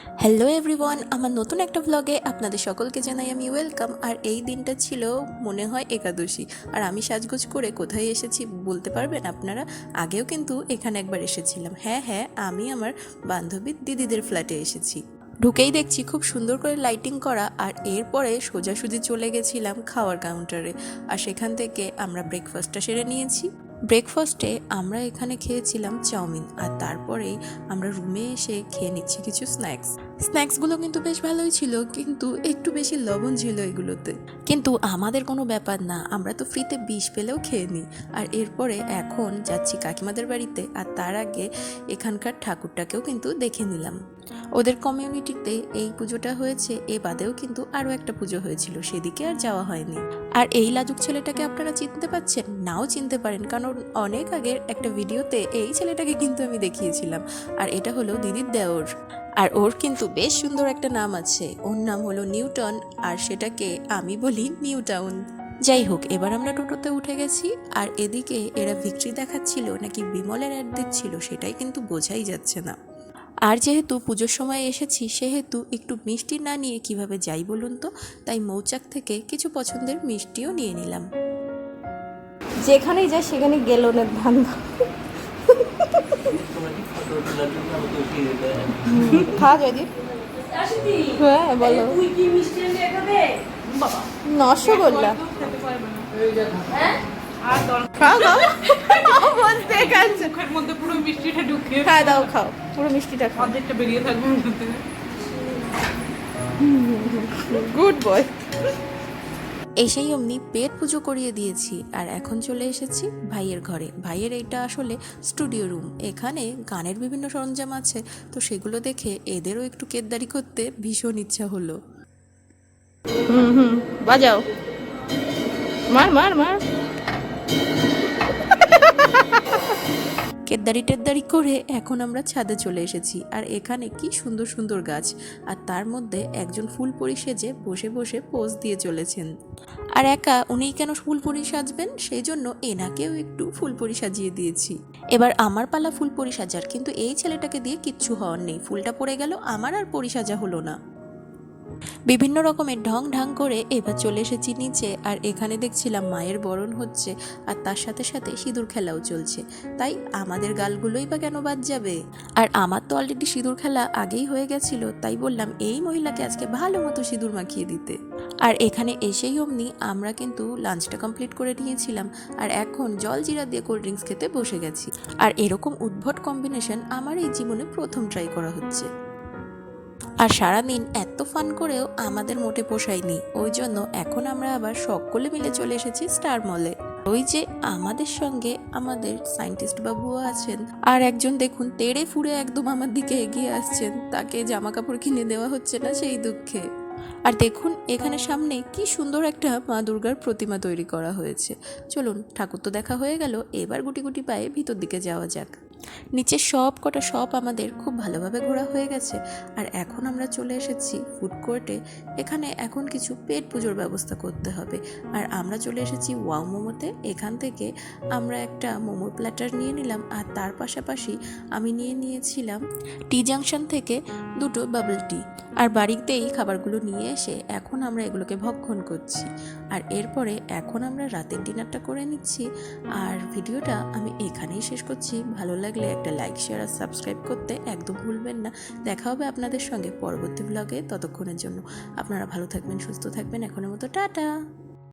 Hello everyone, আমার নতুন একটা ব্লগে আপনাদের সকলকে জানাই আমি ওয়েলকাম। আর এই দিনটা ছিল মনে হয় একাদশী, আর আমি সাজগোজ করে কোথায় এসেছি বলতে পারবেন আপনারা? আগেও কিন্তু এখানে একবার এসেছিলাম। হ্যাঁ, আমি আমার বান্ধবীর দিদিদের ফ্ল্যাটে এসেছি। ঢুকেই দেখছি খুব সুন্দর করে লাইটিং করা, আর এরপরে সোজাসুজি চলে গেছিলাম খাওয়ার কাউন্টারে। আর সেখান থেকে আমরা ব্রেকফাস্টটা সেরে নিয়েছি। ব্রেকফাস্টে আমরা এখানে খেয়েছিলাম চাউমিন, আর তারপরেই আমরা রুমে এসে খেয়ে নিচ্ছি কিছু স্ন্যাক্সগুলো কিন্তু বেশ ভালোই ছিল, কিন্তু একটু বেশি লবণ ছিল এগুলোতে। কিন্তু আমাদের কোনো ব্যাপার না, আমরা তো ফ্রিতে বিষ পেলেও খেয়ে নিই। আর এরপরে এখন যাচ্ছি কাকিমাদের বাড়িতে, আর তার আগে এখানকার ঠাকুরটাকেও কিন্তু দেখে নিলাম। ওদের কমিউনিটিতে এই পুজোটা হয়েছে, এ বাদেও কিন্তু আরও একটা পুজো হয়েছিল, সেদিকে আর যাওয়া হয়নি। আর এই লাজুক ছেলেটাকে আপনারা চিনতে পারছেন? নাও চিনতে পারেন, কারণ অনেক আগের একটা ভিডিওতে এই ছেলেটাকে কিন্তু আমি দেখিয়েছিলাম। আর এটা হলো দিদির দেওর, আর ওর কিন্তু বেশ সুন্দর একটা নাম আছে। ওর নাম হলো নিউটন, আর সেটাকে আমি বলি নিউ টাউন। যাই হোক, এবার আমরা টোটোতে উঠে গেছি। আর এদিকে এরা ভিক্টরি দেখাচ্ছিল নাকি বিমলের অ্যাড দিচ্ছিল, সেটাই কিন্তু বোঝাই যাচ্ছে না। আর যেহেতু পুজোর সময় এসেছি, সেহেতু একটু মিষ্টি না নিয়ে কিভাবে যাই বলুন তো? তাই মৌচাক থেকে কিছু পছন্দের মিষ্টিও নিয়ে নিলাম। যেখানেই যায় সেখানে গেলনের ধান্দা। খাওয়া জয়দীপ? হ্যাঁ বলো। রসগোল্লা খাও খাও, বলতে গেছে মুখের মধ্যে পুরো মিষ্টিটা ঢুকিয়ে খাওয়া দাও, খাও পুরো মিষ্টিটা খাও। অর্ধেকটা বেরিয়ে থাকবে ওখান থেকে। Good boy. এসেই অমনি পেট পুজো করিয়ে দিয়েছি, আর এখন চলে এসেছি ভাইয়ের ঘরে। ভাইয়ের এইটা আসলে স্টুডিও রুম, এখানে গানের বিভিন্ন সরঞ্জাম আছে, তো সেগুলো দেখে এদেরও একটু কেদারি করতে ভীষণ ইচ্ছা হলো। বাজাও, মার মার মার। কেদারি করে এখন আমরা ছাদে চলে এসেছি। আর এখানে কি সুন্দর সুন্দর গাছ, আর তার মধ্যে একজন ফুলপরি সেজে বসে বসে পোজ দিয়ে চলেছেন। আর একা উনিই কেন ফুলপরি সাজবেন, সেই জন্য এনাকেও একটু ফুলপরি সাজিয়ে দিয়েছি। এবার আমার পালা ফুলপরি সাজার, কিন্তু এই ছেলেটাকে দিয়ে কিচ্ছু হওয়ার নেই। ফুলটা পড়ে গেল, আমার আর পরি সাজা হলো না। বিভিন্ন রকমের ঢং ঢাং করে এবার চলে এসেছি নিচে। আর এখানে দেখছিলাম মায়ের বরণ হচ্ছে, আর তার সাথে সাথে সিঁদুর খেলাও চলছে। তাই আমাদের গালগুলোই বা কেন বাদ যাবে? আর আমার তো অলরেডি সিঁদুর খেলা আগেই হয়ে গেছিল, তাই বললাম এই মহিলাকে আজকে ভালো মতো সিঁদুর মাখিয়ে দিতে। আর এখানে এসেই অমনি আমরা কিন্তু লাঞ্চটা কমপ্লিট করে নিয়েছিলাম, আর এখন জল জিরা দিয়ে কোল্ড ড্রিঙ্কস খেতে বসে গেছি। আর এরকম উদ্ভট কম্বিনেশন আমার এই জীবনে প্রথম ট্রাই করা হচ্ছে। আর সারাদিন এত ফান করেও আমাদের মোটে পোষায়নি, ওই জন্য এখন আমরা আবার সকলে মিলে চলে এসেছি স্টার মলে। ওই যে আমাদের সঙ্গে আমাদের সায়েন্টিস্ট বাবুও আছেন, আর একজন দেখুন তেড়ে ফুড়ে একদম আমার দিকে এগিয়ে আসছেন, তাকে জামা কাপড় কিনে দেওয়া হচ্ছে না সেই দুঃখে। আর দেখুন এখানে সামনে কি সুন্দর একটা মা দুর্গার প্রতিমা তৈরি করা হয়েছে। চলুন, ঠাকুর তো দেখা হয়ে গেল, এবার গুটি গুটি পায়ে ভিতর দিকে যাওয়া যাক। নিচে সব কটা শপ আমাদের খুব ভালোভাবে ঘোরা হয়ে গেছে, আর এখন আমরা চলে এসেছি ফুড কোর্টে। এখানে এখন কিছু পেট পুজোর ব্যবস্থা করতে হবে। আর আমরা চলে এসেছি ওয়াও মোমোতে। এখান থেকে আমরা একটা মোমোর প্ল্যাটার নিয়ে নিলাম, আর তার পাশাপাশি আমি নিয়ে নিয়েছিলাম টি জাংশন থেকে দুটো বাবল টি। আর বাড়িতেই খাবারগুলো নিয়ে এসে এখন আমরা এগুলোকে ভক্ষণ করছি। আর এরপরে এখন আমরা রাতের ডিনারটা করে নিচ্ছি। আর ভিডিওটা আমি এখানেই শেষ করছি। ভালো লাগলে একটা লাইক, শেয়ার আর সাবস্ক্রাইব করতে একদম ভুলবেন না। দেখা হবে আপনাদের সঙ্গে পরবর্তী ব্লগে। ততক্ষণের জন্য আপনারা ভালো থাকবেন, সুস্থ থাকবেন। এখনের মতো টাটা।